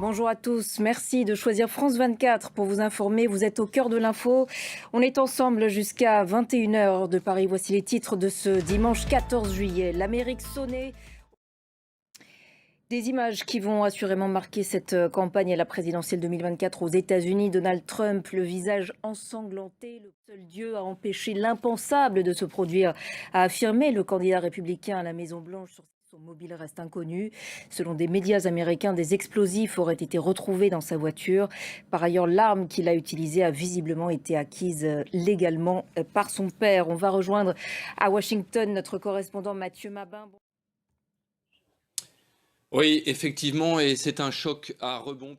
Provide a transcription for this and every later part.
Bonjour à tous, merci de choisir France 24 pour vous informer. Vous êtes au cœur de l'info. On est ensemble jusqu'à 21 h de Paris. Voici les titres de ce dimanche 14 juillet. L'Amérique sonnée. Des images qui vont assurément marquer cette campagne à la présidentielle 2024 aux États-Unis. Donald Trump, le visage ensanglanté, le seul Dieu a empêché l'impensable de se produire, a affirmé le candidat républicain à la Maison-Blanche. Son mobile reste inconnu. Selon des médias américains, des explosifs auraient été retrouvés dans sa voiture. Par ailleurs, l'arme qu'il a utilisée a visiblement été acquise légalement par son père. On va rejoindre à Washington notre correspondant Mathieu Mabin. Oui, effectivement, et c'est un choc à rebond.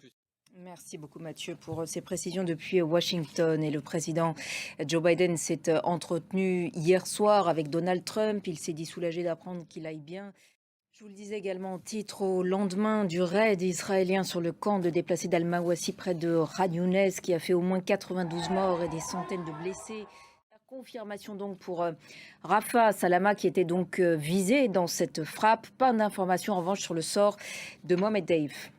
Merci beaucoup Mathieu pour ces précisions depuis Washington. Et le président Joe Biden s'est entretenu hier soir avec Donald Trump. Il s'est dit soulagé d'apprendre qu'il aille bien. Je vous le disais également en titre, au lendemain du raid israélien sur le camp de déplacés d'Al-Mawassi près de Khan Younes qui a fait au moins 92 morts et des centaines de blessés. La confirmation donc pour Rafah Salama qui était donc visé dans cette frappe. Pas d'informations en revanche sur le sort de Mohamed Deif.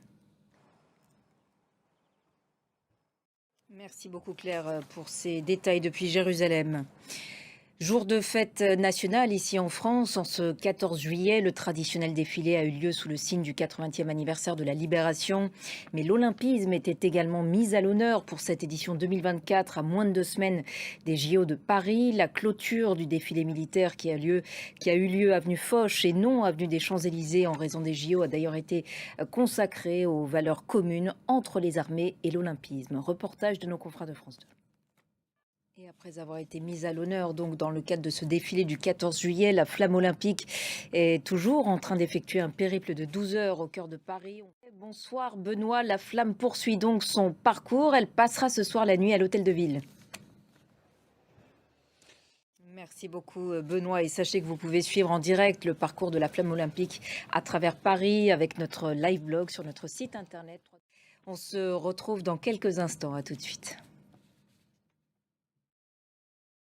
Merci beaucoup Claire pour ces détails depuis Jérusalem. Jour de fête nationale ici en France, en ce 14 juillet, le traditionnel défilé a eu lieu sous le signe du 80e anniversaire de la Libération. Mais l'olympisme était également mis à l'honneur pour cette édition 2024 à moins de 2 semaines des JO de Paris. La clôture du défilé militaire qui a eu lieu avenue Foch et non avenue des Champs-Élysées en raison des JO a d'ailleurs été consacrée aux valeurs communes entre les armées et l'olympisme. Reportage de nos confrères de France 2. Et après avoir été mise à l'honneur donc dans le cadre de ce défilé du 14 juillet, la flamme olympique est toujours en train d'effectuer un périple de 12 heures au cœur de Paris. Bonsoir Benoît, la flamme poursuit donc son parcours. Elle passera ce soir la nuit à l'Hôtel de Ville. Merci beaucoup Benoît et sachez que vous pouvez suivre en direct le parcours de la flamme olympique à travers Paris avec notre live blog sur notre site internet. On se retrouve dans quelques instants, à tout de suite.